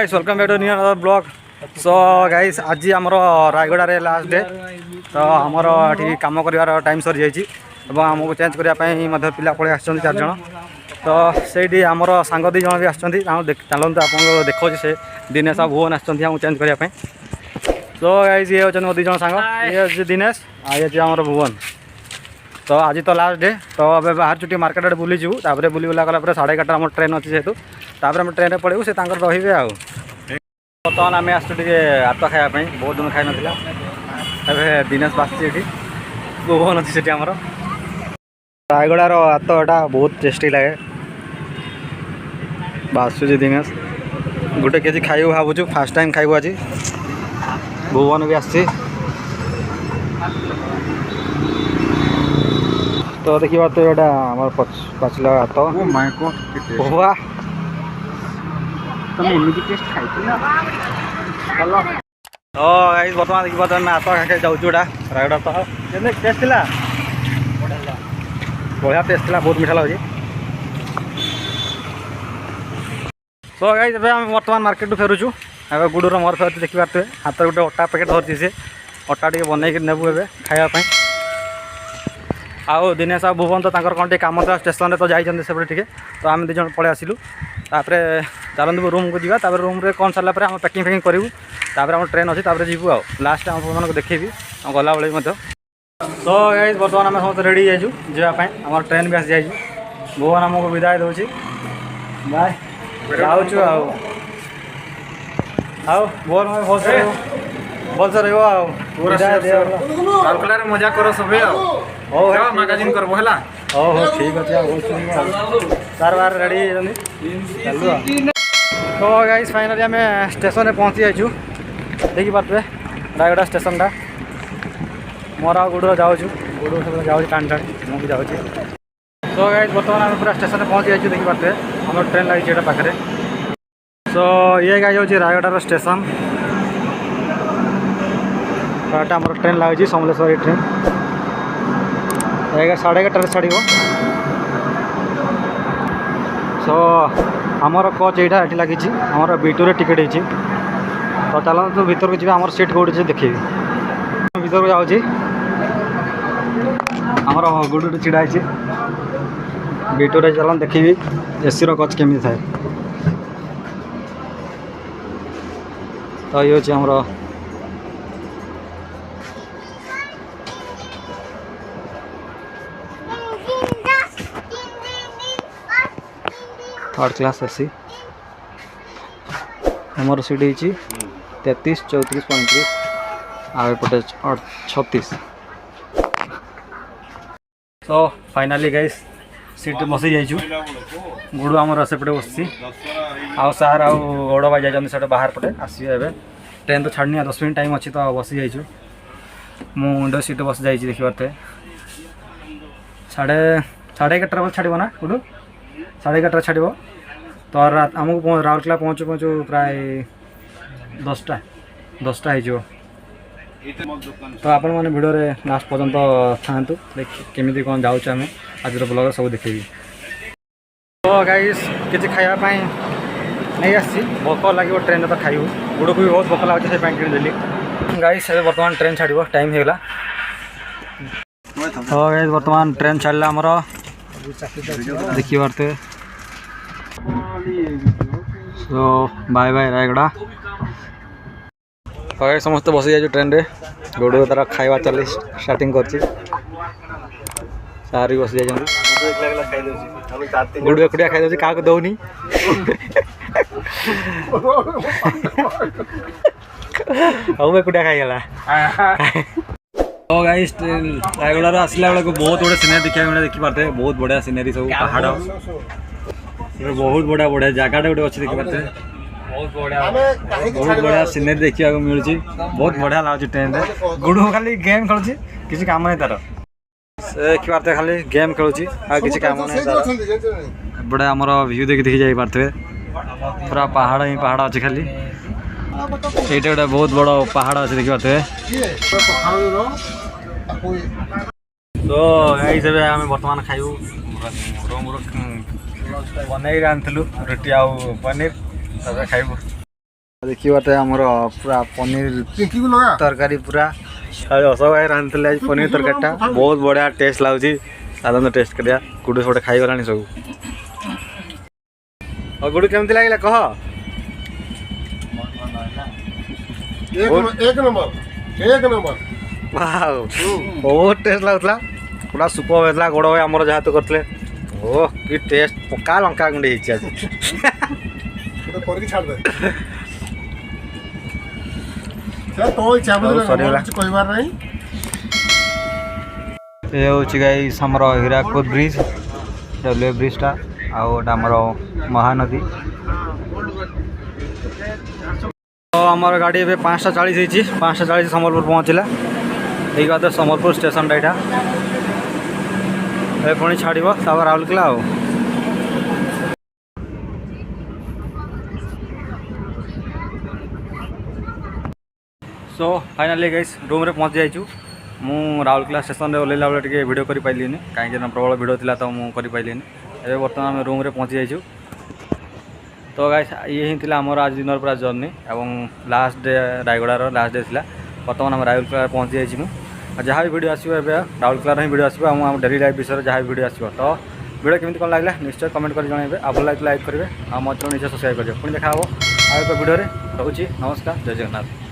Guys welcome back to new another blog. So guys आज आमर Rayagada last day तो आमर ये कम कर टाइम सरी जाइए आमको चेंज करने पिला पलि आस 4 जन तो से आमर सांग 2 जन भी आसती चलते आपको देखा से दिनेश और भुवन आमको चेंज करने। तो गाइस ये होते 2 जन सांग ये दिनेश ये आमर भुवन। तो आज तो लास्ट डे तो अब बाहर चुटी मार्केट आड़े बुली जीवु तापर बुली बुला गला 11:30 आम ट्रेन अच्छी जेहतु तापर आम ट्रेन पड़े से रे आउ बर्तमान आम आसु हाथ खायापी बहुत दिन खाई ना एवं दिनेश बासी भुवन अच्छी से आमर रायगड़ार हाथटा बहुत टेस्टी लगे बासुची दिनेश गोटे केजी खाइबू भावुँ फास्ट टाइम खाइबू आज भुवन भी आसी तो देखिए तो ये आम पाचिला हाथ वाह तो गाइस बर्तमान देखिए तो हाथ खाके जाऊँ रायगड़ा तो टेस्ट थी बढ़िया टेस्ट थी बहुत मीठा लगे। तो गाइस बर्तमान मार्केट फेरुचु ए गुडूर मोर फेर देखी पारे हाथ गोटे अटा पैकेट धरती से अटा टे बनईक नेबू ए खायापी आउ दिनेश आ भुवन तो कौन टे कम था स्टेशन में तो जाइए से तो आम 2 जन पलि आसिलु तापर चलते रूम को जावा रूम रे कौन सारा आम पैकिंग फैकिंग करूँ आम ट्रेन अच्छी जीवु आ लास्ट आप देखेबी गला बेले। तो गाइस बर्तमान आम समस्त रेडी जाइए जावाई आम ट्रेन भी आसी जाइए भुवन आमको विदाय दूसरी बाय जाऊँ आउ भुवन भलसे राउरकेला मजा कर सब मैगाजिन करबो हला हो ठीक अच्छे तार बार रेडी चलू। तो गाइस फाइनली आम स्टेशन में पहुँची जाइए देखी पारे रायगड़ा स्टेशन टा मोर आ गुडूर जाऊँ गुडूर सब जाऊँ टाणी टाणी मुझे जाऊँ। तो गाइस बर्तमान आम पूरा स्टेशन में पहुँची जाइए देखी पारे आम ट्रेन लगी पाखे। तो ये गाई हूँ रायगड़ार स्टेशन आम ट्रेन लगी समलेश्वरी ट्रेन 11:30 छाड़। सो आमर कोच यहाँ ये लगी आमर B2 टिकेट होती तो चलते भर को जी आम सीट कौटे देखी भर को जाऊँगी आमर गुडू छिड़ा B2 चल देखी AC कोच केमी थाए। तो ये हूँ आमर थर्ड क्लास AC हमार सीट होती 33, 34, 35 आगे 36। तो फाइनाली गाइस सीट बसी जाइए गुडू आमर सेपटे बस आउ सार आउ गौड़ भाई जाइए बाहर पटे आसवे ट्रेन तो छाड़नी 10 मिनट टाइम अच्छी तो बसी जाइए मुझे सीट बस जाइए देखी पारे 11:30 छाड़ ना गुडू 11:30 छाड़ तो आमको राउरकेला पहुँचु पहुँचु प्राय 10टा हो। तो आपण मैंने भिडियो लास्ट पर्यंत था केमी कौन जाऊँ आम आज ब्लॉग सब देखेबी। तो गाइस किसी खायापी नहीं आसी भोक लगे ट्रेन तो खाइबू गुड़ को भी बहुत भोक लगे से किदेली गाइस बर्तमान ट्रेन छाड़ टाइम होगा। तो गाइस बर्तमान ट्रेन छाड़ा आमर देखी पारे। सो बाय बाय रायगड़ा। तो समस्त बसी जाइए ट्रेन रे गुडू तार खाଇବା चली स्टार्टिंग कर सार भी बसी जाइए गुडू एकुटिया खाई क्या दौनी हम एकुटिया खाईगला। तो गाइस रायगड़ा आसला बेलू बहुत गुड़े सीनरी देखा मिले देखी पारे बहुत बढ़िया सीनरी सब पहाड़ बहुत बढ़िया बढ़िया जगह गोटे अच्छी देखी पारे बहुत बढ़िया सीनरी देखा मिलूँ बहुत बढ़िया लगुच ट्रेन में गुडू खाली गेम खेलुची किसी काम नहीं तार से देखी पारे खाली गेम खेलुची आ किसी काम नहीं तार बड़े आमर व्यू देखी देखी जापे पूरा पहाड़ ही पहाड़ अच्छे खाली ये गोटे बहुत बड़ पहाड़ अच्छे देखी पारे। तो ये आम बर्तमान खाइबू बनई आनी रोटी आउ पनीर खाइबू। देखिए आमर पूरा पनीर तरकारी पूरा अशोक भाई रांधि आज पनीर तरकारीटा बहुत बढ़िया टेस्ट लगुच साधारण टेस्ट करिया गुडू सब खाई गलानी सब और गुडू केमती लगे कह एक नंबर वाव बहुत टेस्ट लगुला पूरा सुपर होता गोड़ भाई आमर जहाँ तो करते ओह कि टेस्ट पक्का लंका गुंडे आज करके छाड़ दे चल तो इच्छा कहबार नहीं ये हूँ गाइस आमर हीराकुद ब्रिज रेलवे ब्रिजटा आमर महानदी तो आमर गाड़ी ए 5:40 होती 5:40 सम्बलपुर पहुँचला यही बात सम्बलपुर स्टेशन यहाँ पुणी छाड़ राउरकेला सो फाइनाली गाइस रूम रे पहुँची जाइछु मु राउरकेला स्टेशन रे ओल्ला बेले टिके वीडियो करि पाइलिनी कहीं प्रबल भिड़ थिला तो मु करि पाइलिनी एबे वर्तमान आम रूम रे पहुँची जाइछु तो गाइस ये ही थिला हमर आज दिन पूरा जर्नी एवं लास्ट डे रायगड़ार लास्ट डे थिला वर्तमान आम राउरकेला पहुँची जाइछु मु जहाँ भी वीडियो आसो राउरकेलार ही वीडियो आसो आम डेली लाइफ विषय जहाँ भी वीडियो आसो तो वीडियो केମିତି कौन लगला निश्चय कमेंट कर जणाइबे आप लाइक करेंगे आ मत निश्चय सब्सक्राइब करेंगे पुणी देखा आउ एक वीडियो रे रोची नमस्कार जय जगन्नाथ।